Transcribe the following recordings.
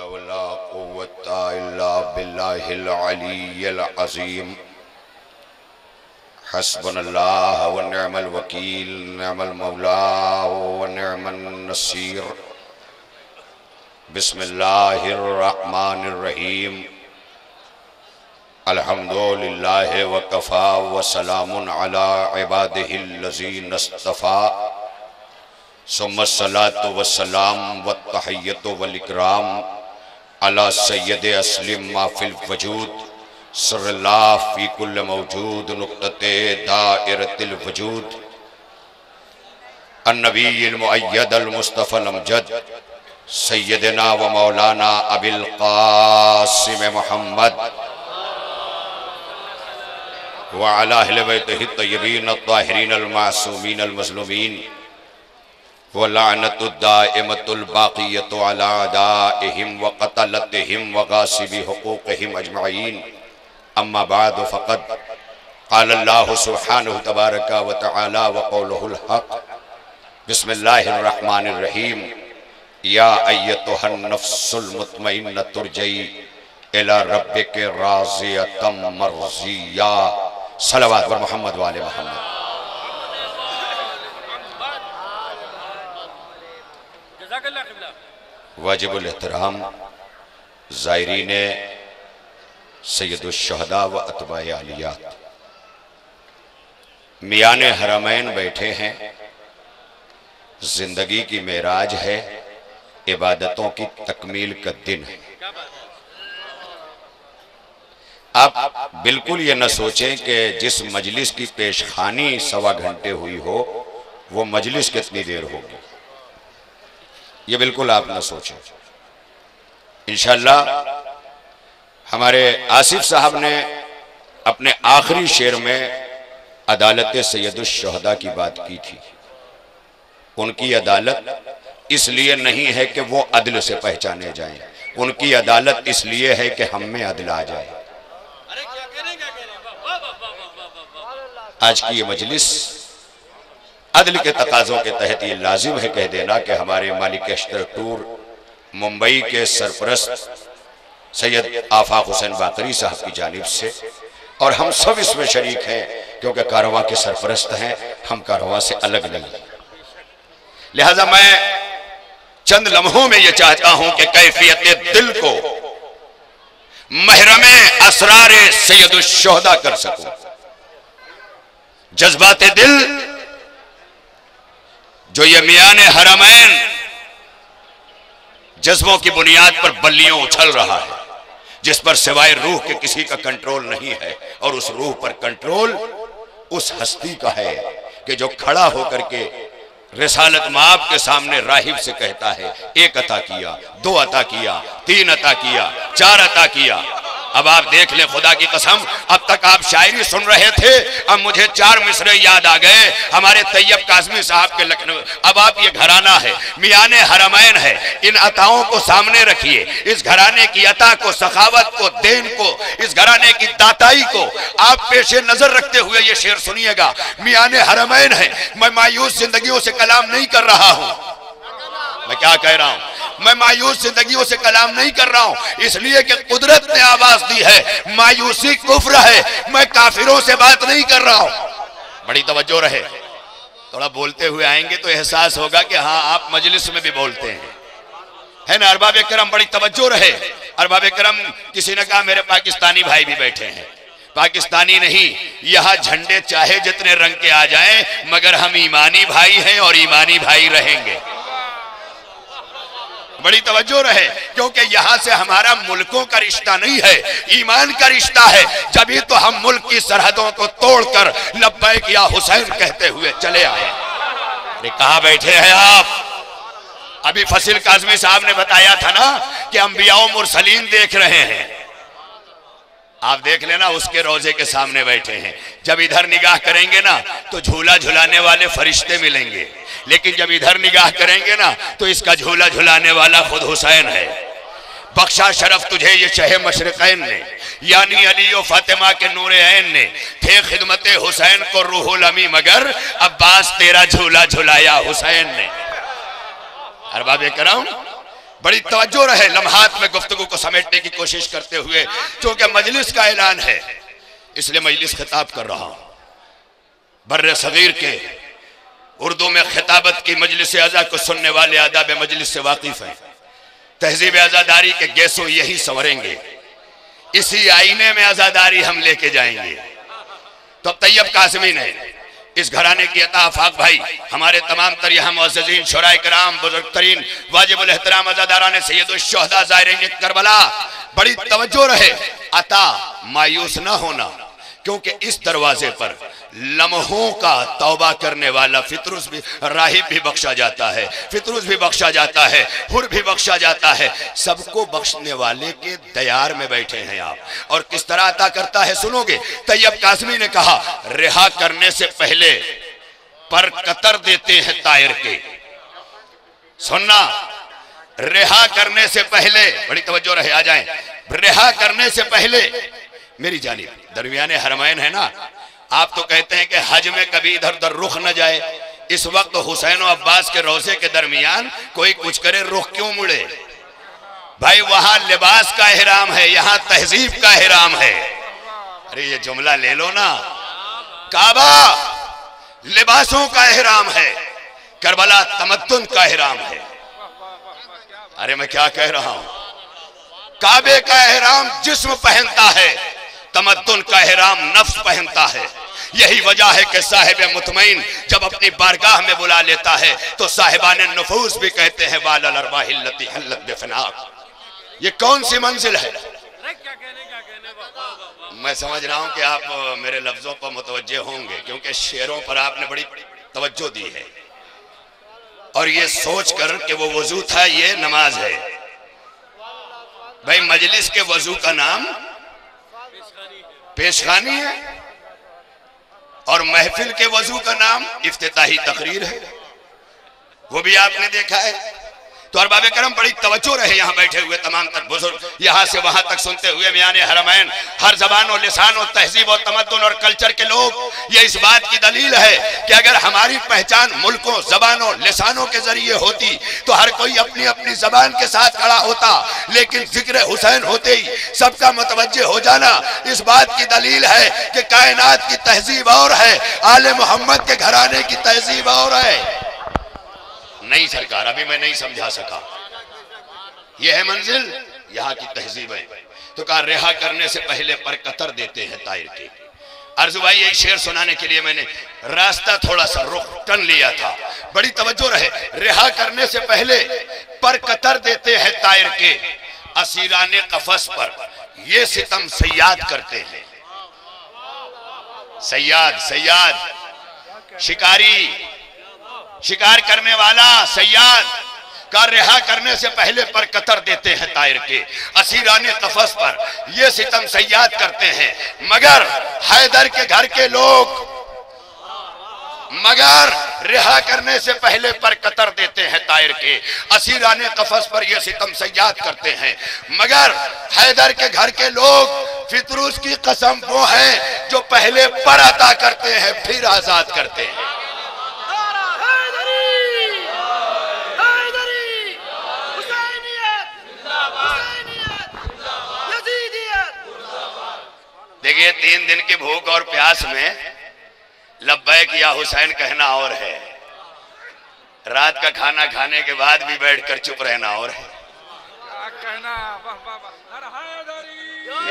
वला कुव्वता इल्ला बिल्लाहिल अलिय्यिल अज़ीम। हस्बुनल्लाह व निअमल वकील, निअमल मौला व निअमन नसीर। बिस्मिल्लाहिर रहमानिर रहीम। अल्हम्दुलिल्लाहि व कफ़ा व सलामुन अला इबादिहिल्लज़ीना इस्तफ़ा। सुम्मस्सलातु वस्सलाम वत्तहिय्यतु वल इकराम अला सय्यद अस्लिम मा फिल वजूद सर्रल्लाह फी कुल्ल मौजूद नुक़्तते दाइरतिल वजूद अन्नबीय्यिल मुअय्यदल मुस्तफ़ल अमजद सय्यदना व मौलाना अबिल क़ासिम मुहम्मद व अला अहले बैतिहि तय्यबीन अत्ताहिरीन अल मासूमीन अल मज़लूमीन व लानतु दाइमतुल बाक़ियतु अला अदाइहिम व क़तलतिहिम व गासिबी हुक़ूक़िहिम अजमईन। अम्मा बाद फ़क़द क़ाल अल्लाहु सुब्हानहु तबारक व तआला व क़ौलुहुल हक़। बिस्मिल्लाहिर रहमानिर रहीम। या अय्यतुहन नफ्सुल मुतमइन्नतु इरजई इला रब्बिक राज़ियतम मर्ज़िया। सलवात व मुहम्मद व आले मुहम्मद। वाजिबुल एहतराम ज़ायरीन सय्यदुश शुहदा व अतबाए आलियात, मियाने हरमैन बैठे हैं। जिंदगी की मेराज है, इबादतों की तकमील का दिन है। आप बिल्कुल ये न सोचें कि जिस मजलिस की पेशखानी 1.25 घंटे हुई हो वो मजलिस कितनी देर होगी, ये बिल्कुल आप न सोचें। इंशाअल्लाह हमारे आसिफ साहब ने अपने आखिरी शेर में अदालत सैयदुश शुहदा की बात की थी। उनकी अदालत इसलिए नहीं है कि वो अदल से पहचाने जाएं, उनकी अदालत इसलिए है कि हम में अदल आ जाए। आज की ये मजलिस अदल के तकाज़ों के तहत ये लाजिम है कह देना कि हमारे मालिक अश्तर टूर मुंबई के सरपरस्त सैयद आफाक हुसैन बाकरी साहब की जानिब से, और हम सब इसमें शरीक हैं क्योंकि कारवां के सरपरस्त हैं, हम कारवां से अलग नहीं। लिहाजा मैं चंद लम्हों में यह चाहता हूं कि कैफियत दिल को महरम असरार सैयदुश शुहदा कर सकूं। जज्बात दिल जो ये मियाने हरमैन जज्बों की बुनियाद पर बल्लियों उछल रहा है, जिस पर सिवाय रूह के किसी का कंट्रोल नहीं है, और उस रूह पर कंट्रोल उस हस्ती का है कि जो खड़ा होकर के रिसालत माब के सामने राहिब से कहता है, 1 अता किया, 2 अता किया, 3 अता किया, 4 अता किया। अब आप देख लें, खुदा की कसम, अब तक आप शायरी सुन रहे थे, अब मुझे 4 मिसरे याद आ गए हमारे तैयब काज़मी साहब के लखनऊ। अब आप ये घराना है, मियाने हरमैन है, इन अताओं को सामने रखिए, इस घराने की अता को, सखावत को, देन को, इस घराने की दाताई को आप पेशे नजर रखते हुए ये शेर सुनिएगा। मियाने हरमैन है, मैं मायूस जिंदगियों से कलाम नहीं कर रहा हूं। मैं क्या कह रहा हूं? मैं मायूस जिंदगियों से कलाम नहीं कर रहा हूं, इसलिए कि कुदरत ने आवाज दी है, मायूसी कुफ्र है। मैं काफिरों से बात नहीं कर रहा हूं। बड़ी तवज्जो रहे, थोड़ा बोलते हुए आएंगे तो एहसास होगा कि हाँ आप मजलिस में भी बोलते हैं, है ना। अरबाब करम बड़ी तवज्जो रहे। अरबाब करम, किसी ने कहा मेरे पाकिस्तानी भाई भी बैठे हैं। पाकिस्तानी नहीं, यहां झंडे चाहे जितने रंग के आ जाएं, मगर हम ईमानी भाई हैं और ईमानी भाई रहेंगे। बड़ी तवज्जो रहे, क्योंकि यहां से हमारा मुल्कों का रिश्ता नहीं है, ईमान का रिश्ता है। जब ही तो हम मुल्क की सरहदों को तोड़कर लब्बैक या हुसैन कहते हुए चले आए। अरे कहां बैठे हैं आप? अभी फसील काज़मी साहब ने बताया था ना कि अंबिया और मुरसलीन देख रहे हैं। आप देख लेना, उसके रोजे के सामने बैठे हैं। जब इधर निगाह करेंगे ना तो झूला झुलाने वाले फरिश्ते मिलेंगे, लेकिन जब इधर निगाह करेंगे ना तो इसका झूला झुलाने वाला खुद हुसैन है। बख्शा शरफ तुझे ये शहे मशरिकैन ने, यानी अली और फातिमा के नूरे ऐन ने, थे खिदमत हुसैन को रूहुल अमी, मगर अब्बास तेरा झूला झुलाया हुसैन ने। अरबाब करम, बड़ी तवज्जो रहे लम्हात में गुफ्तगू को समेटने की कोशिश करते हुए, क्योंकि मजलिस का ऐलान है इसलिए मजलिस खिताब कर रहा हूं। बर्रे सगीर के उर्दू में खिताबत की मजलिस अज़ा को सुनने वाले आदाब मजलिस से वाकिफ हैं। तहजीब अज़ादारी के गैसों यही संवरेंगे, इसी आईने में अज़ादारी हम लेके जाएंगे। तो अब तैयब कासमी ने इस घराने की अता आफाक भाई, हमारे तमाम तर यहाँ मुअज़्ज़िज़ीन, शुराए किराम, बुजुर्ग तरीन, वाजिबुल एहतराम अज़ादाराने सैयदुल शुहदा ज़ायरीन करबला, बड़ी तवज्जो रहे, अता मायूस ना होना, क्योंकि इस दरवाजे पर लम्हों का तौबा करने वाला फितरुस भी, राहिब भी बख्शा जाता है, फितरुस भी बख्शा जाता है, हुर भी बख्शा जाता है। सबको बख्शने वाले के दयार में बैठे हैं आप। और किस तरह अता करता है सुनोगे। तैयब कासमी ने कहा, रिहा करने से पहले पर कतर देते हैं तायर के। सुनना, रिहा करने से पहले, बड़ी तवज्जो रहे, आ जाएं, रिहा करने से पहले मेरी जानिब दरमियाने हरमैन है ना, आप तो कहते हैं कि हज में कभी इधर उधर रुख न जाए। इस वक्त हुसैन और अब्बास के रोजे के दरमियान कोई कुछ करे, रुख क्यों मुड़े भाई? वहां लिबास का एहराम है, यहाँ तहजीब का एहराम है। अरे ये जुमला ले लो ना, काबा लिबासों का एहराम है, करबला तमद्दुन का एहराम है। अरे मैं क्या कह रहा हूं, काबे का एहराम जिस्म पहनता है, तमद्दुन का एहराम नफ्स पहनता है। यही वजह है कि साहिब मुतमईन जब अपनी बारगाह में बुला लेता है तो साहिबान नुफूस भी कहते हैं वालल अरवाहिल्लती हल्लत बिफनाक। ये कौन सी मंजिल है? मैं समझ रहा हूं कि आप मेरे लफ्जों पर मुतवज्जे होंगे, क्योंकि शेरों पर आपने बड़ी तवज्जो दी है, और ये सोच कर कि वो वजू था, ये नमाज है। भाई मजलिस के वजू का नाम पेशखानी है, और महफिल के वजू का नाम इफ्तिताही तकरीर है, वो भी आपने देखा है। तो अरबाब करम बड़ी तवज्जो रहे यहाँ बैठे हुए तमाम तर बुजुर्ग, यहाँ से वहां तक सुनते हुए मियाने हरमैन, हर जबान और लिसान और तहजीब और तमद्दुन और कल्चर के लोग। ये इस बात की दलील है कि अगर हमारी पहचान मुल्कों, जबानों, लिसानों के जरिए होती तो हर कोई अपनी अपनी जबान के साथ खड़ा होता, लेकिन जिक्र हुसैन होते ही सबका मुतवज्जे हो जाना इस बात की दलील है कि कायनात की तहजीब और है, आले मोहम्मद के घराने की तहजीब और है। नहीं सरकार, अभी मैं नहीं समझा सका। यह है मंजिल, यहाँ की तहजीब है। तो कहा रिहा करने से पहले पर कतर देते हैं तायर के। अर्ज़ भाई यही शेर सुनाने के लिए मैंने रास्ता थोड़ा सा रुख टन लिया था, बड़ी तवज्जो रहे। रिहा करने से पहले पर कतर देते हैं तायर के, असीराने कफस पर ये सितम सयाद करते हैं। सयाद, सयाद शिकारी, शिकार करने वाला सयाद का रिहा करने से पहले पर कतर देते हैं तायर के, असीराने कफस पर ये सितम सयाद करते हैं। मगर हैदर के घर के लोग, मगर रिहा करने से पहले पर कतर देते हैं तायर के, असीराने कफस पर ये सितम सयाद करते हैं। मगर हैदर के घर के लोग, फितरूस की कसम वो है जो पहले पर अता करते हैं फिर आजाद करते हैं। देखिए 3 दिन की भूख और प्यास में लब्बैक या हुसैन कहना और है, रात का खाना खाने के बाद भी बैठकर चुप रहना और है।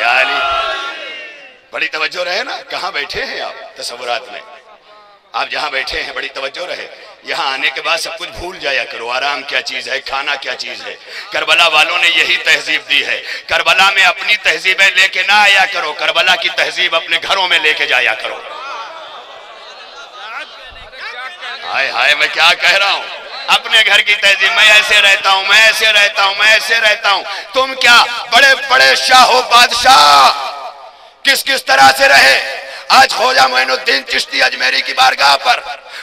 यानी बड़ी तवज्जो रहे ना, कहाँ बैठे हैं आप तसव्वुरात में, आप जहाँ बैठे हैं बड़ी तवज्जो रहे। यहाँ आने के बाद सब कुछ भूल जाया करो, आराम क्या चीज है, खाना क्या चीज है। करबला वालों ने यही तहजीब दी है। करबला में अपनी तहजीबें लेके ना आया करो, करबला की तहजीब अपने घरों में लेके जाया करो। हाय हाय मैं क्या कह रहा हूँ, अपने घर की तहजीब, मैं ऐसे रहता हूँ, मैं ऐसे रहता हूँ, मैं ऐसे रहता हूँ। तुम क्या बड़े बड़े शाहो बादशाह किस किस तरह से रहे। आज ख्वाजा मोइनुद्दीन चिश्ती अजमेरी की बारगाह पर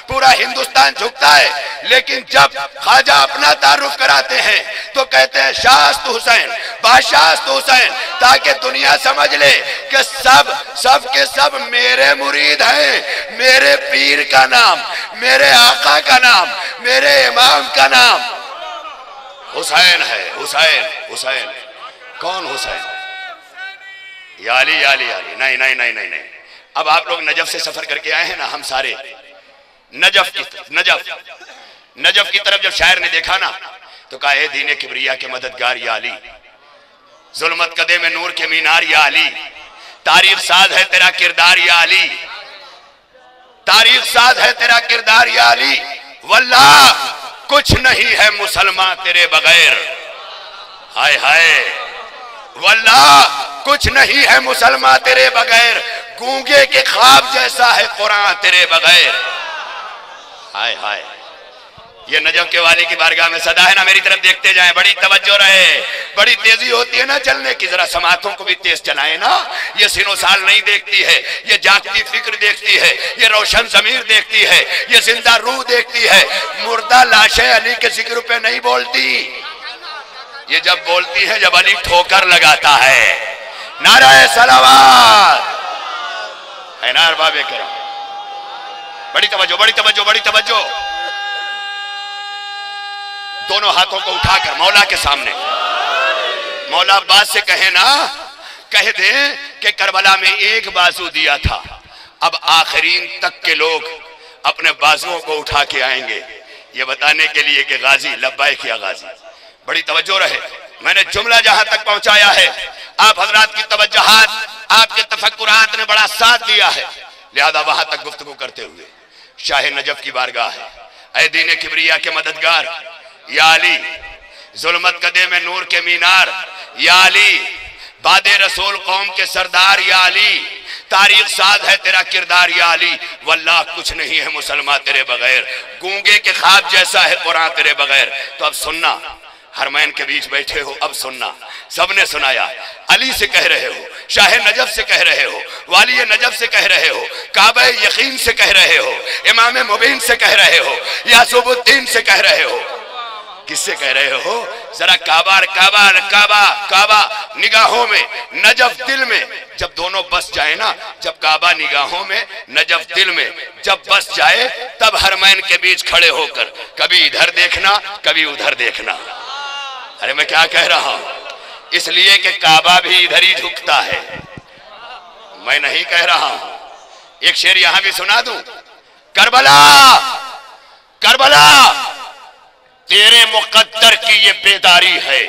पूरा हिंदुस्तान झुकता है, लेकिन जब ख्वाजा अपना तारुफ कराते हैं तो कहते हैं शाहस्त हुसैन, बादशाहस्त हुसैन, ताकि दुनिया समझ ले कि सब के सब मेरे मुरीद हैं। मेरे पीर का नाम, मेरे आका का नाम, मेरे इमाम का नाम हुसैन है, हुसैन, हुसैन। कौन हुसैन? याली, याली, याली। नहीं नहीं नहीं नहीं नहीं। अब आप लोग नजफ से सफर करके आए हैं ना, हम सारे नजफ की तरफ जब शायर ने देखा ना तो कहा, ए दीने किबरिया के मददगार या अली, जुल्मत कदे में नूर के मीनार या अली, तारीख साज है तेरा किरदार या अली, तारीख साज है तेरा किरदार या अली, वल्लाह कुछ नहीं है मुसलमान तेरे बगैर। हाय हाय, वल्लाह कुछ नहीं है मुसलमान तेरे बगैर, गूंगे के ख्वाब जैसा है कुरान तेरे बगैर। हाय हाय। ये नजफ के वाली की बारगाह में सदा है ना, मेरी तरफ देखते जाएं, बड़ी तवज्जो रहे। बड़ी तेजी होती है ना चलने की, जरा समातों को भी तेज चलाएं ना। ये सिनो साल नहीं देखती है, ये जागती फिक्र देखती है, ये रोशन जमीर देखती है, ये जिंदा रूह देखती है। मुर्दा लाशें अली के जिक्र पे नहीं बोलती, ये जब बोलती है जब अली ठोकर लगाता है। नाराए सलावत है नार बाबे करम। बड़ी तवज्जो, बड़ी तवज्जो, बड़ी तवज्जो। दोनों हाथों को उठाकर मौला के सामने, मौला अब्बास से कहे ना, कह दे कि करबला में एक बाजू दिया था, अब आखिरीन तक के लोग अपने बाजुओं को उठा के आएंगे, ये बताने के लिए कि गाजी लब्बाइक या गाजी। बड़ी तवज्जो रहे, मैंने जुमला जहां तक पहुंचाया है, आप हजरात की तवज्जुहात, आपके तफक्कुरात ने बड़ा साथ दिया है, लिहाजा वहां तक गुफ्तगू करते हुए शाह नजफ की बारगाह है। ऐ दीने किबरिया के मददगार या अली, जुल्मत कदे में नूर के मीनार या अली, बादे रसूल कौम के सरदार या अली, तारीख साज है तेरा किरदार या अली, वल्लाह कुछ नहीं है मुसलमान तेरे बगैर, गूंगे के ख्वाब जैसा है कुरान तेरे बगैर। तो अब सुनना, हरमैन के बीच बैठे हो, अब सुनना, सबने सुनाया। अली से कह रहे हो, शाह नजफ से कह रहे हो, वाली नजफ से कह रहे हो, काबा यकीन से कह रहे हो, इमाम मुबीन से कह रहे हो, यासूबुद्दीन से कह रहे हो। किससे कह रहे हो? जरा काबा काबा काबा काबा निगाहों में, नजफ दिल में, जब दोनों बस जाए ना, जब काबा निगाहों में, नजफ दिल में जब बस जाए, तब हरमैन के बीच खड़े होकर कभी इधर देखना कभी उधर देखना। अरे मैं क्या कह रहा हूं, इसलिए कि काबा भी इधर ही झुकता है, मैं नहीं कह रहा हूं। एक शेर यहां भी सुना दूं, करबला करबला तेरे मुकद्दर की ये बेदारी है।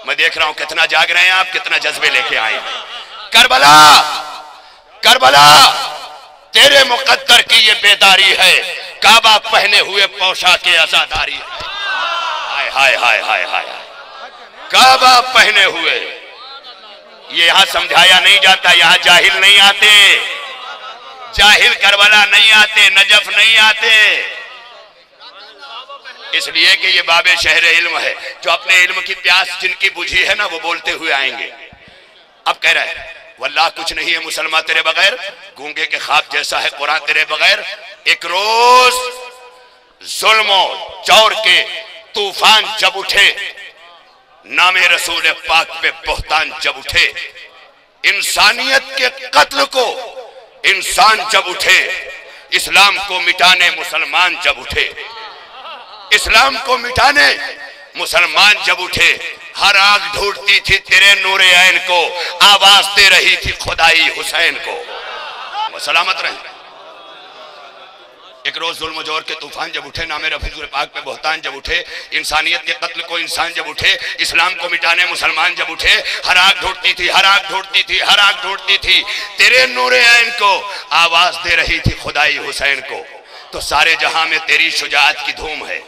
मैं देख रहा हूं कितना जाग रहे हैं आप, कितना जज्बे लेके आए हैं। करबला करबला तेरे मुकद्दर की ये बेदारी है, काबा पहने हुए पोशाके आजादारी है। हाय हाय हाय हाय हाय, काबा पहने हुए। ये यहां समझाया नहीं जाता, यहां जाहिल नहीं आते, जाहिल करबला नहीं आते, नजफ नहीं आते, इसलिए कि ये बाबे शहर इल्म है, जो अपने इल्म की प्यास जिनकी बुझी है ना, वो बोलते हुए आएंगे। अब कह रहा है, वल्लाह कुछ नहीं है मुसलमान तेरे बगैर, गूंगे के ख्वाब जैसा है कुरान तेरे बगैर। एक रोज जुल्म चौर के तूफान जब उठे, नामे रसूल पाक पे बोहतान जब उठे, इंसानियत के कत्ल को इंसान जब उठे, इस्लाम को मिटाने मुसलमान जब उठे, इस्लाम को मिटाने मुसलमान जब उठे, हर आग ढूंढती थी तेरे नूरे ऐन को, आवाज दे रही थी खुदाई हुसैन को। वो सलामत रहे। एक रोज जुल्म जोर के तूफान जब उठे, नामे रसूल पाक पे बोहतान जब उठे, इंसानियत के कत्ल को इंसान जब उठे, इस्लाम को मिटाने मुसलमान जब उठे, हर आग ढूंढती थी, हर आग ढूंढती थी, हर आग ढूंढती थी तेरे नूरे ऐन को, आवाज दे रही थी खुदाई हुसैन को। तो सारे जहां में तेरी शुजाअत की धूम है,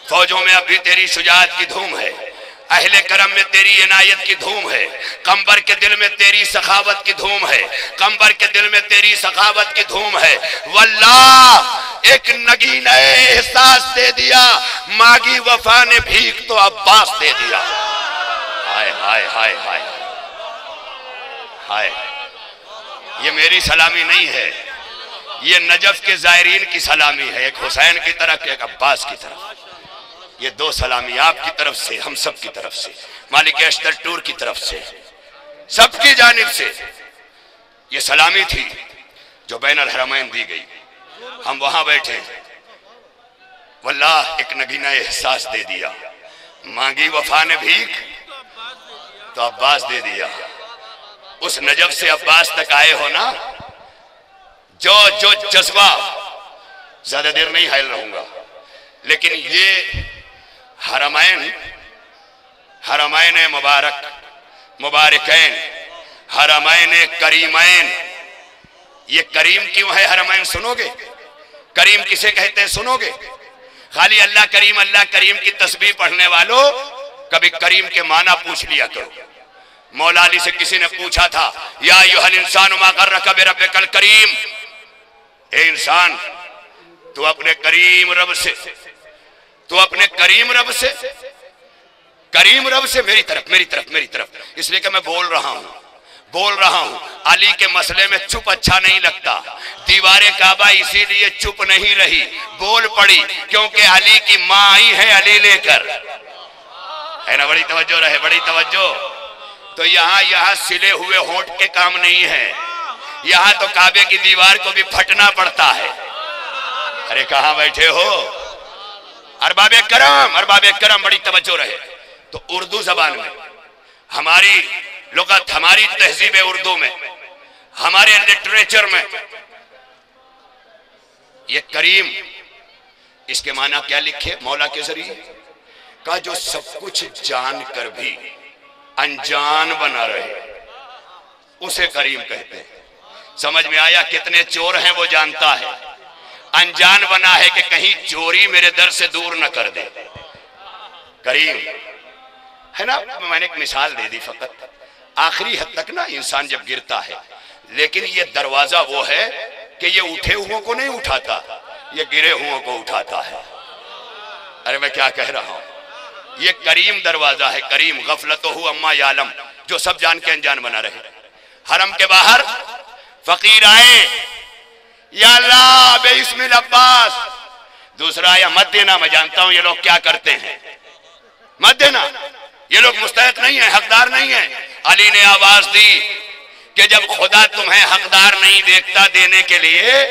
फौजों में अब भी तेरी शुजाअत की धूम है, अहले करम में तेरी इनायत की धूम है, कंबर के दिल में तेरी सखावत की धूम है, कंबर के दिल में तेरी सखावत की धूम है। वल्लाह एक नगीन एहसास दे दिया, मांगी वफा ने भीख तो अब्बास दे दिया। हाय हाय हाय हाय हाय, ये मेरी सलामी नहीं है, ये नजफ के जायरीन की सलामी है, एक हुसैन की तरफ एक अब्बास की तरफ। ये दो सलामी आपकी तरफ से, हम सब की तरफ से, मालिक अश्तर टूर की तरफ से, सबकी जानिब से ये सलामी थी जो बैनुल हरमैन दी गई। हम वहां बैठे, वल्लाह एक नगीना एहसास दे दिया, मांगी वफा ने भीख तो अब्बास दे दिया। उस नजफ से अब्बास तक आए हो ना, जो जो जज्बा, ज्यादा देर नहीं हायल रहूंगा, लेकिन ये हरमैन मुबारकैन, हरमैन करीमैन, ये करीम क्यों है हरमैन सुनोगे? करीम किसे कहते हैं सुनोगे? खाली अल्लाह करीम की तस्बीह पढ़ने वालों कभी करीम के माना पूछ लिया करो। मौला अली से किसी ने पूछा था, या अय्युहल इंसान मा गर्रका बिरब्बिकल करीम, ए इंसान तू अपने करीम रब से, तू अपने करीम रब से, करीम रब से मेरी तरफ, इसलिए कि मैं बोल रहा हूं। अली के मसले में चुप अच्छा नहीं लगता। दीवारे काबा इसीलिए चुप नहीं रही, बोल पड़ी, क्योंकि अली की मां आई है अली लेकर, है ना? बड़ी तवज्जो रहे, बड़ी तवज्जो। तो यहाँ सिले हुए होंठ के काम नहीं है, यहाँ तो काबे की दीवार को भी फटना पड़ता है। अरे कहां बैठे हो अरबाबे करम, बड़ी तवज्जो रहे। तो उर्दू जबान में हमारी लुगत, हमारी तहजीब उर्दू में, हमारे लिटरेचर में ये करीम, इसके माना क्या लिखे मौला के जरिए का, जो सब कुछ जानकर भी अनजान बना रहे, उसे करीम कहते हैं। समझ में आया? कितने चोर हैं वो जानता है, अनजान बना है कि कहीं चोरी मेरे दर से दूर न कर दे। करीम है ना? मैंने एक मिसाल दे दी फकत। आखिरी हद तक ना इंसान जब गिरता है, लेकिन ये दरवाजा वो है कि ये उठे हुओं को नहीं उठाता, ये गिरे हुओं को उठाता है। अरे मैं क्या कह रहा हूं? ये करीम दरवाजा है, करीम। गफलतहु अम्मा यालम, जो सब जान के अनजान बना रहे। हरम के बाहर फकीर आए, या अल्लाह बेइस्मिल अब्बास, दूसरा आया मत देना, मैं जानता हूं ये लोग क्या करते हैं, मत देना, ये लोग मुस्तहिक नहीं है, हकदार नहीं है। अली ने आवाज दी कि जब खुदा तुम्हें हकदार नहीं देखता देने के लिए,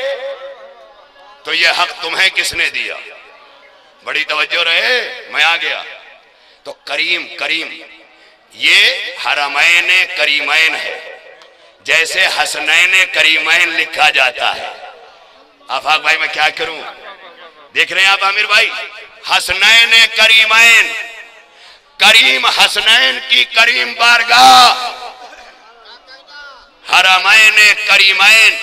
तो ये हक तुम्हें किसने दिया? बड़ी तवज्जो रहे, मैं आ गया। तो करीम ये हरमैन करीमैन है, जैसे हसनैन करीमैन लिखा जाता है। आफाक भाई मैं क्या करूं? देख रहे हैं आप आमिर भाई? हसनैन करीमैन, करीम हसनैन की करीम बारगाह, हरमैन करीमैन,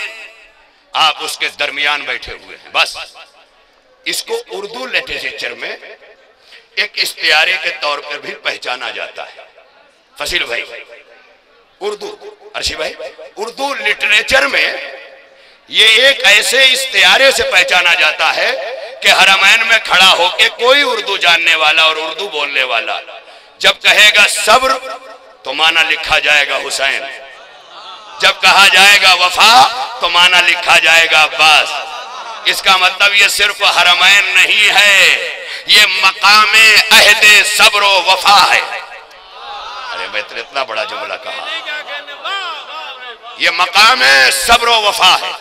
आप उसके दरमियान बैठे हुए हैं। बस इसको उर्दू लिटरेचर में एक इस्तियारे के तौर पर भी पहचाना जाता है। फसील भाई, उर्दू, अर्शी भाई, उर्दू लिटरेचर में ये एक ऐसे इस्तियारे से पहचाना जाता है कि हरमैन में खड़ा होकर कोई उर्दू जानने वाला और उर्दू बोलने वाला जब कहेगा सब्र, तो माना लिखा जाएगा हुसैन। जब कहा जाएगा वफा, तो माना लिखा जाएगा अब्बास। इसका मतलब ये सिर्फ हरमैन नहीं है, ये मकामे अहदे सब्र व वफा है। अरे मैं इतना बड़ा जुमला कहा, ये मकामे सब्र व वफा है।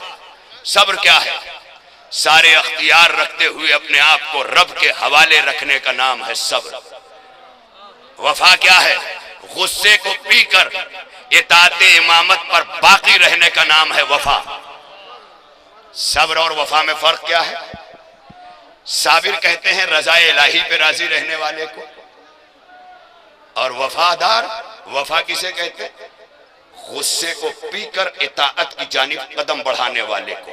सब्र क्या है? सारे अख्तियार रखते हुए अपने आप को रब के हवाले रखने का नाम है सब्र। वफा क्या है? गुस्से को पीकर इताते इमामत पर बाकी रहने का नाम है वफा। सब्र और वफा में फर्क क्या है? साबिर कहते हैं रज़ाए इलाही पे राजी रहने वाले को, और वफादार, वफा किसे कहते हैं? गुस्से को पीकर इताअत की जानिब कदम बढ़ाने वाले को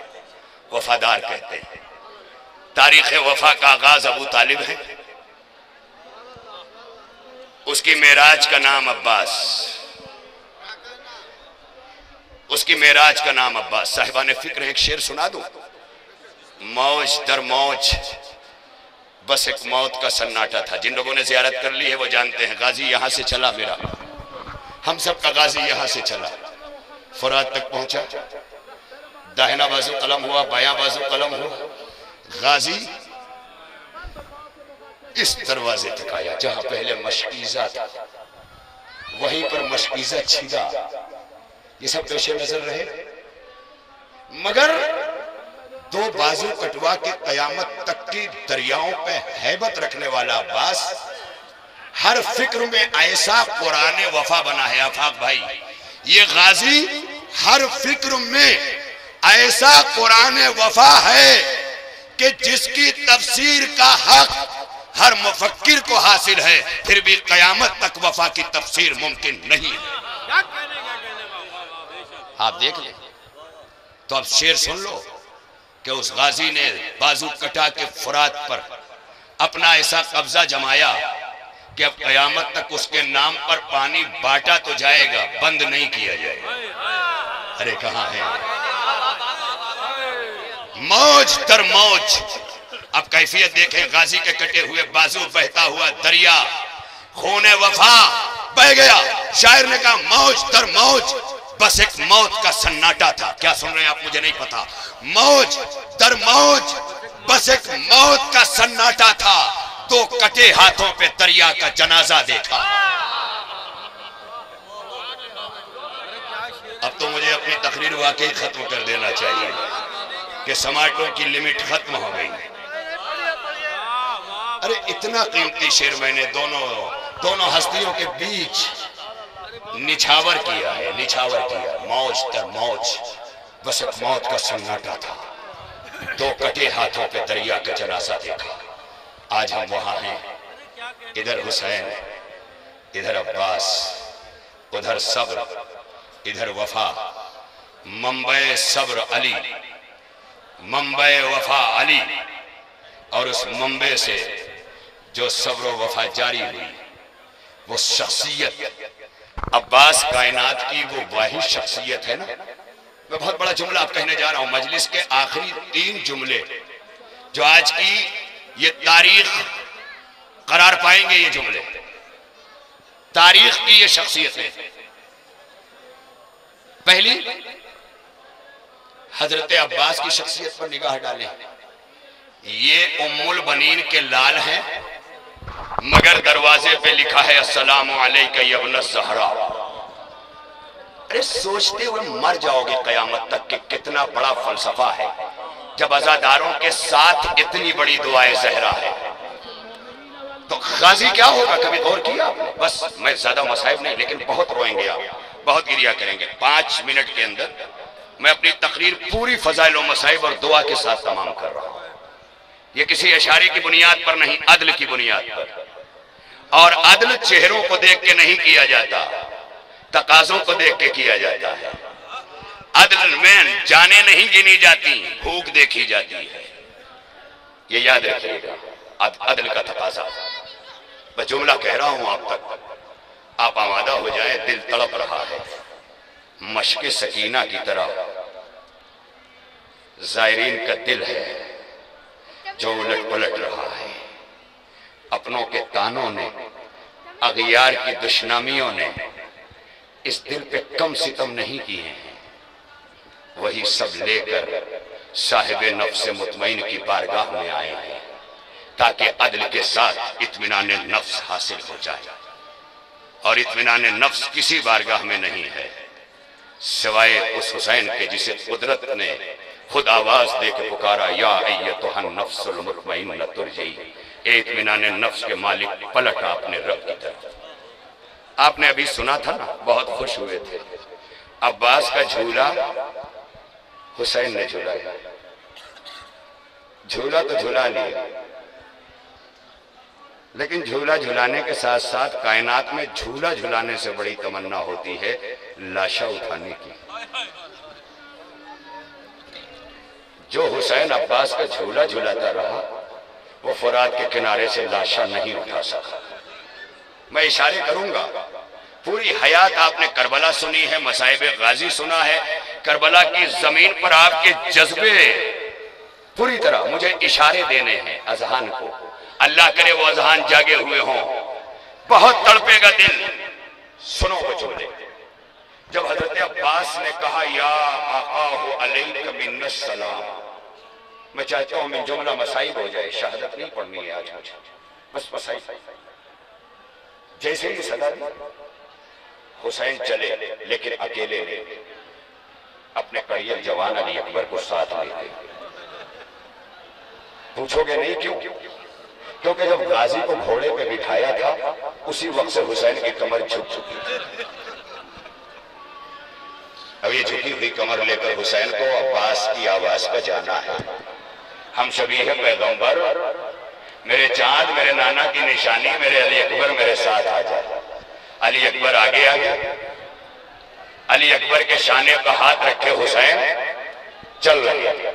वफादार कहते हैं। तारीख वफा का आगाज अबू तालिब है, उसकी मेराज का नाम अब्बास, उसकी मेराज का नाम अब्बास। साहिबाने फिक्र एक शेर सुना दूं? मौज दर मौज बस एक मौत का सन्नाटा था। जिन लोगों ने जियारत कर ली है वो जानते हैं, गाजी यहां से चला, मेरा हम सब का गाजी यहां से चला, फुरात तक पहुंचा, दाहिना बाजू कलम हुआ, बायां बाजू कलम हुआ, गाजी इस दरवाजे तक आया जहां पहले मशकीजा था, वहीं पर मशकीजा छिदा। ये सब पेशे नजर रहे, मगर दो बाजू कटवा के कयामत तक की दरियाओं पे हैबत रखने वाला अब्बास हर फिक्र में ऐसा कुरान वफा बना है आफाक भाई, ये गाजी हर फिक्र में ऐसा कुरान वफा है कि जिसकी तफसीर का हक हर मुफक्किर को हासिल है, फिर भी कयामत तक वफा की तफसीर मुमकिन नहीं है। आप देख ले तो अब शेर सुन लो कि उस गाजी ने बाजू कटा के फुरात पर अपना ऐसा कब्जा जमाया कि अब कयामत तक उसके नाम पर पानी बांटा तो जाएगा, बंद नहीं किया जाएगा। अरे कहां है मौज दर मौज। अब कैफियत देखें, गाजी के कटे हुए बाजू, बहता हुआ दरिया, खूने वफा बह गया। शायर ने कहा मौज दर मौज, बस एक मौत का सन्नाटा था। क्या सुन रहे हैं आप, मुझे नहीं पता। मौज दर मौज, बस एक मौत का सन्नाटा था, दो कटे हाथों पे दरिया का जनाजा देखा। अब तो मुझे अपनी तकरीर वाकई खत्म कर देना चाहिए कि समाटों की लिमिट खत्म हो गई। अरे इतना कीमती शेर मैंने दोनों हस्तियों के बीच निछावर किया है, निछावर किया। मौज दर मौज, बस एक मौत का सन्नाटा था, दो कटे हाथों पे दरिया का जनाजा देखा। आज हम वहां हैं, इधर हुसैन, इधर अब्बास, उधर सब्र, इधर वफा। मुंबई सब्र अली, मुंबई वफा अली। और उस मुंबई से जो सब्र वफा जारी हुई, वो शख्सियत अब्बास कायनात की वो वाहिद शख्सियत है ना। मैं बहुत बड़ा जुमला आप कहने जा रहा हूं, मजलिस के आखिरी 3 जुमले जो आज की ये तारीख करार पाएंगे। ये जुमले तारीख की ये शख्सियत है। पहली, हजरत अब्बास की शख्सियत पर निगाह डालें। ये उम्मुल बनीन के लाल हैं, मगर दरवाजे पे लिखा है अस्सलामु अलैका या इब्न ज़हरा। अरे सोचते हुए मर जाओगे कयामत तक कि कितना बड़ा फलसफा है जब अज़ादारों के साथ इतनी बड़ी दुआए ज़हरा है। तो गाजी क्या होगा, कभी गौर किया आपने? बस मैं ज्यादा मसाइब नहीं, लेकिन बहुत रोएंगे आप, बहुत गिरिया करेंगे। 5 मिनट के अंदर मैं अपनी तकरीर पूरी फजाइल व मसाइब और दुआ के साथ तमाम कर रहा हूं। ये किसी इशारे की बुनियाद पर नहीं, अदल की बुनियाद पर। और अदल चेहरों को देख के नहीं किया जाता, तकाजों को देख के किया जाता है। अदल में जाने नहीं गिनी जाती, भूख देखी जाती है। ये याद रखिएगा, अदल का तकाजा। मैं जुमला कह रहा हूं आप तक, आप आमादा हो जाए। दिल तड़प रहा है, मशक़े सकीना की तरह ज़ायरीन का दिल है जो उलट पलट रहा है। अपनों के तानों ने, अगियार की दुश्मनियों ने इस दिल पे कम सितम नहीं किए हैं। वही सब लेकर साहिब नफ्स मुतमईन की बारगाह में आए हैं ताकि अदल के साथ इत्मीनान नफ्स हासिल हो जाए। और इत्मीनान नफ्स किसी बारगाह में नहीं है सिवाय उस हुसैन के जिसे कुदरत ने खुद आवाज दे के पुकारा, या अय्यतुहन नफ्सुल मुतमइन्ना तुरजी। इत्मीनान नफ्स के मालिक पलट आपने रब की तरफ। आपने अभी सुना था ना, बहुत खुश हुए थे। अब्बास का झूला हुसैन ने झूलाया। झूला तो झूला लिया, लेकिन झूला झुलाने के साथ साथ कायनात में झूला झुलाने से बड़ी तमन्ना होती है लाशा उठाने की। जो हुसैन अब्बास का झूला झुलाता रहा वो फुरात के किनारे से लाशा नहीं उठा सका। मैं इशारे करूंगा, पूरी हयात आपने करबला सुनी है, मसाइब गाजी सुना है। करबला की जमीन पर आपके जज्बे पूरी तरह मुझे इशारे देने हैं अजहान को। अल्लाह करे वो अजहान जागे हुए हों, बहुत तड़पेगा दिल। सुनो वो जुमले। जब हजरत अब्बास ने कहा या आकाहु अलैका मिन्नस सलाम, मैं चाहता हूं मैं जुमला मसाइब हो जाए, शहादत नहीं पढ़नी है आज मुझे, बस मसाइब। जैसे ही सदा दी, हुसैन चले, लेकिन अकेले नहीं, अपने करियर जवान अली अकबर को साथ लेते। पूछोगे नहीं क्यों? क्योंकि जब गाजी को घोड़े पे बिठाया था उसी वक्त से हुसैन की कमर झुक चुकी थी। अब ये झुकी हुई कमर लेकर हुसैन को अब्बास की आवाज का जाना है। हम शबीह पैगंबर, मेरे चांद, मेरे नाना की निशानी, मेरे अली अकबर मेरे साथ आ जाए। अली अकबर आगे आ गया। अली अकबर के शाने पर हाथ रखे हुसैन चल रहे।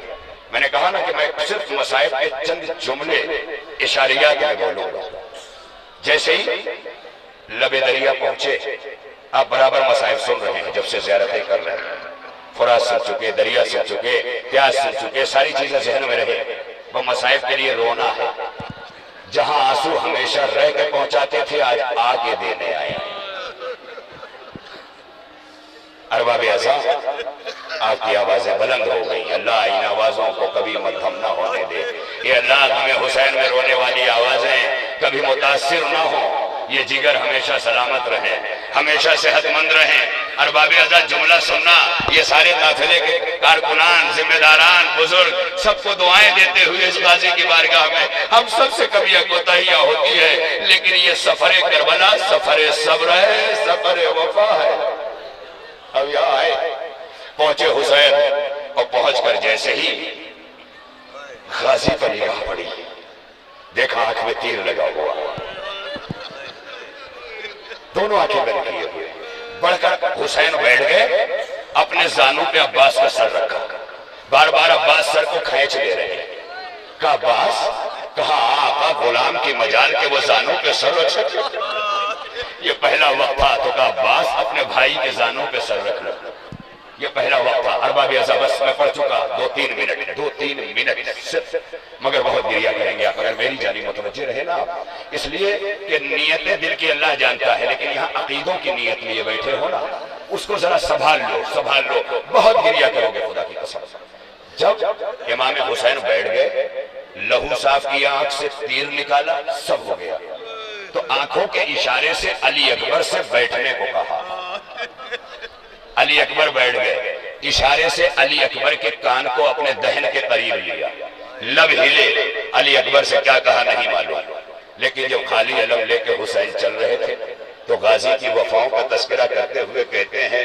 मैंने कहा ना कि मैं सिर्फ मसाइब के चंद जुमले इशारियात में बोलूंगा। जैसे ही लबे दरिया पहुंचे, आप बराबर मसाइब सुन रहे हैं, जब से ज़ियारतें कर रहे हैं। फुरात सुन चुके, दरिया सुन चुके, प्यास सुन चुके, सारी चीजें जहन में रहे। वो मसाइब के लिए रोना है। जहां आंसू हमेशा रह के पहुंचाते थे, आज आके देने आए। अरबाब अज़ा, आपकी आवाजें बुलंद हो गई। अल्लाह इन आवाजों को कभी मध्यम ना होने दे। ये अल्लाह हमें हुसैन में रोने वाली आवाजें कभी मुतासिर ना हो। ये जिगर हमेशा सलामत रहे, हमेशा सेहतमंद रहे। अरबाब अज़ा, जुमला सुनना, ये सारे काफिले के कारकुनान, जिम्मेदारान, बुजुर्ग सबको दुआएं देते हुए इस गाजी की बारगाह में हम सबसे कभी कोताहियां होती है, लेकिन ये सफर करबला सफर सब्र है, सफर वफा है। अब यहाँ आए, पहुंचे हुसैन, और पहुंचकर जैसे ही गाजी पर निगाह पड़ी, देखा आंख में तीर लगा हुआ, दोनों आंखें बंद किए हुए। बढ़कर हुसैन बैठ गए, अपने जानू पे अब्बास का सर रखा। बार बार अब्बास सर को खींच ले रहे। कहा अब्बास, कहा आका गुलाम की मजाल के वो जानू पे सर रख। ये पहला वक्त था तो कहा अब्बास अपने भाई के जानू पे सर रख लो। ये पहला वक्त था। अरबाब अज़ा, बस मैं पढ़ चुका, 2-3 मिनट सिर्फ, मगर बहुत गिरिया करेंगे आप अगर मेरी जानी मुतवज्जे रहे ना। इसलिए कि नियतें दिल की अल्लाह जानता है, लेकिन यहाँ अकीदों की नियत लिए बैठे हो ना, उसको जरा संभाल लो, बहुत गिरिया करोगे खुदा की कसम। जब इमाम हुसैन बैठ गए, लहू साफ किया, आंख से तीर निकाला, सब हो गया। तो आंखों के इशारे से अली अकबर से बैठने को कहा। अली अकबर बैठ गए। इशारे से अली अकबर के कान को अपने दहन के करीब लिया। लब हिले, अली अकबर से क्या कहा नहीं मालूम, लेकिन जब खाली अलम लेके हुसैन चल रहे थे तो गाजी की वफाओं का तस्करा करते हुए कहते हैं,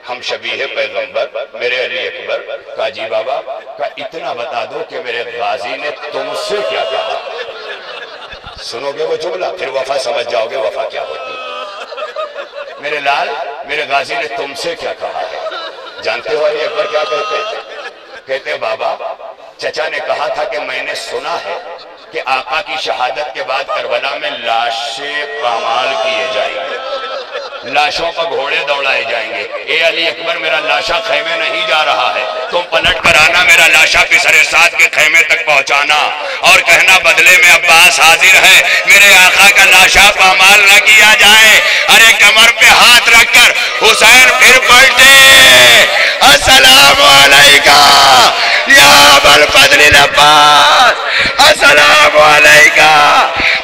हम शबीह पैगंबर, मेरे अली अकबर, काजी बाबा का इतना बता दो कि मेरे गाजी ने तुमसे क्या कहा। सुनोगे वो जुमला, फिर वफा समझ जाओगे वफा क्या होती। मेरे लाल, मेरे गाजी ने तुमसे क्या कहा है। जानते हो अली अकबर क्या कहते हैं? कहते बाबा, चचा ने कहा था कि मैंने सुना है कि आका की शहादत के बाद करबला में लाशें पामाल किए जाएंगे, लाशों पर घोड़े दौड़ाए जाएंगे। ए अली अकबर, मेरा लाशा खेमे नहीं जा रहा है, तुम पलट कर आना, मेरा लाशा पिसरे साथ के खेमे तक पहुंचाना और कहना बदले में अब्बास हाजिर है, मेरे आका का लाशा पामाल न किया जाए। अरे कमर पे हाथ रखकर हुसैन फिर पलटे, अस्सलाम अलैका या अबल फजल अब्बास, अस्सलाम अलैका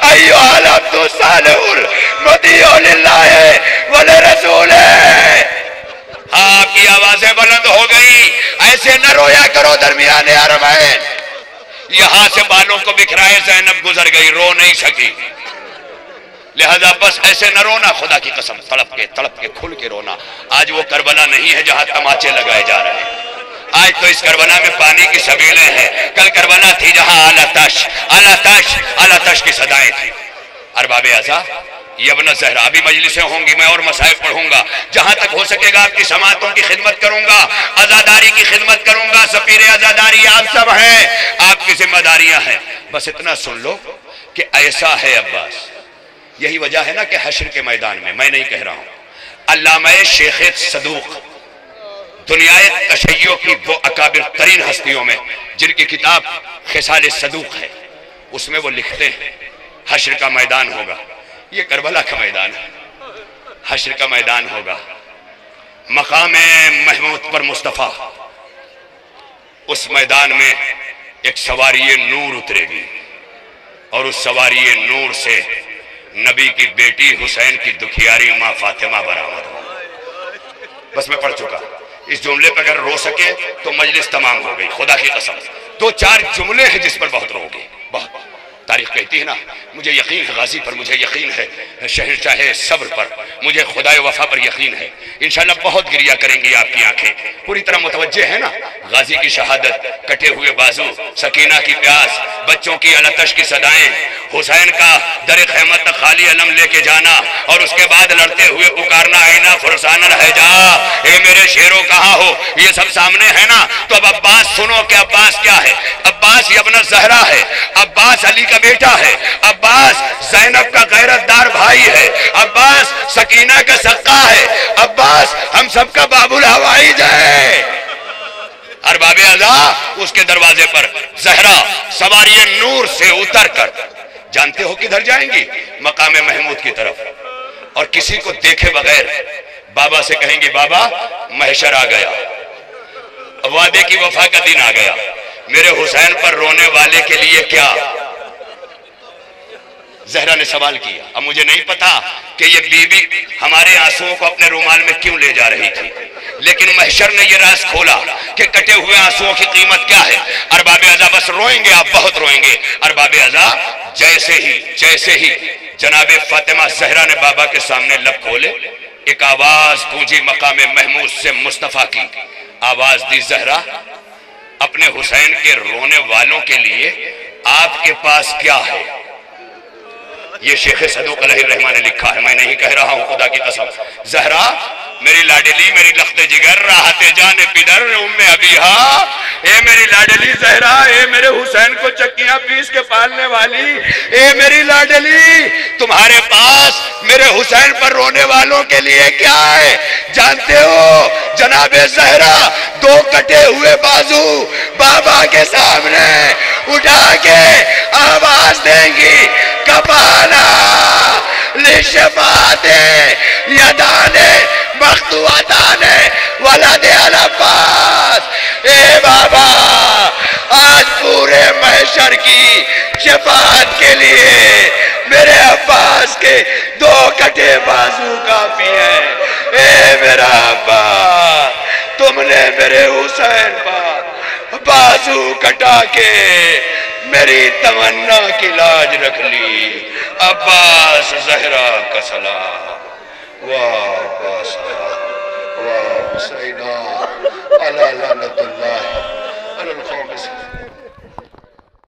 अय्युहल अब्दु सालिहुल मुतीउ लिल्लाह वल रसूल। आपकी आवाजें बुलंद हो गई। ऐसे न रोया करो दरमियाने अरबैन। यहां से बालों को बिखराए ज़ैनब गुजर गई, रो नहीं सकी, लिहाजा बस ऐसे न रोना, खुदा की कसम, तड़प के खुल के रोना। आज वो करबला नहीं है जहां तमाचे लगाए जा रहे हैं। आज तो इस करबला में पानी की सबीलें हैं। कल करबला थी जहां आला तश की सदाएं थी। अरबाब अज़ा, यबन ज़हरा भी मजलिसें होंगी, मैं और मसाइब पढ़ूंगा। जहां तक हो सकेगा आपकी समातों की खिदमत करूंगा, आजादारी की खिदमत करूंगा। सफीर आजादारी आप सब हैं, आपकी जिम्मेदारियां हैं। बस इतना सुन लो कि ऐसा है अब्बास। यही वजह है ना कि हश्र के मैदान में, मैं नहीं कह रहा हूं, अल्लामा शेख सदूक दुनियाए तशय्यो की वो अकाबिर तरीन हस्तियों में जिनकी किताब खिसाल सदूक है, उसमें वो लिखते हैं हश्र का मैदान होगा। ये करबला का मैदान है, हश्र का मैदान होगा। मकाम महमूद पर मुस्तफ़ा, उस मैदान में एक सवारी नूर उतरेगी और उस सवारी नूर से नबी की बेटी हुसैन की दुखियारी माँ फातिमा बरामद हो। बस मैं पढ़ चुका। इस जुमले पर अगर रो सके तो मजलिस तमाम हो गई, खुदा की कसम। 2-4 जुमले हैं जिस पर बहुत रोगे, बहुत। तारीख कहती है ना, मुझे यकीन है गाजी पर, मुझे यकीन है शहंशाह सब्र पर, मुझे खुदाए वफा पर यकीन है। इंशाल्लाह बहुत गिरिया करेंगी आपकी आंखें, पूरी तरह मुतवज्जे है ना। गाजी की शहादत, कटे हुए बाजू, सकीना की प्यास, बच्चों की अलतश की सदाएं, हुसैन का दर क़यामत तक खाली अलम लेके जाना और उसके बाद लड़ते हुए पुकारना आईना फुरसान है जा, ए मेरे शेरों कहाँ हो, ये सब सामने है ना। तो अब अब्बास सुनो कि अब्बास क्या है। अब्बास यब्न ज़हरा है, अब्बास अली का बेटा है, अब्बास ज़ैनब का गैरतदार भाई है, अब्बास सकीना का सक्का है, अब्बास हम सबका बाबुल हवाइज है। अरबाब अज़ा उसके दरवाजे पर ज़हरा सवारी नूर से उतर कर, जानते हो किधर जाएंगी? मकाम महमूद की तरफ। और किसी को देखे बगैर बाबा से कहेंगे बाबा महशर आ गया, वादे की वफा का दिन आ गया, मेरे हुसैन पर रोने वाले के लिए क्या? ज़हरा ने सवाल किया। अब मुझे नहीं पता कि ये बीबी हमारे आंसुओं को अपने रुमाल में क्यों ले जा रही थी, लेकिन महशर ने ये राज खोला कि कटे हुए आंसुओं की कीमत क्या है। अरबाब अज़ा बस रोएंगे, आप बहुत रोएंगे। अरबाब अज़ा जैसे ही जनाबे फातिमा ज़हरा ने बाबा के सामने लब खोले, एक आवाज गूंजी मकाम महमूद से मुस्तफा की। आवाज दी ज़हरा, अपने हुसैन के रोने वालों के लिए आपके पास क्या है? ये शेख सदूक अलैहिर्रहमान ने लिखा है, मैं नहीं कह रहा हूं, खुदा की कसम। ज़हरा मेरी लाडली, मेरी लख्ते जिगर, राहते जाने पिदर उम्मे अबीहा, ए मेरी लाडली ज़हरा, ए मेरे हुसैन को चक्कियां पीस के पालने वाली, ए मेरी लाडली, तुम्हारे पास मेरे हुसैन पर रोने वालों के लिए क्या है? जानते हो जनाबे ज़हरा दो कटे हुए बाजू बाबा के सामने उठा के आवाज देंगी, कपाला लिशफाते यदाने मख्तुआताने वलदे अल अब्बास। ए बाबा आज पूरे महशर की शफाअत के लिए मेरे अब्बास के दो कटे बाजू काफी है। ए मेरा अब्बास, तुमने मेरे हुसैन पर बाजू कटा के मेरी तमन्ना की लाज रख ली। अब्बास ज़हरा का सलाम। वाह अब्बास, वाह हुसैना अला लानतुल्लाह अलल खौम।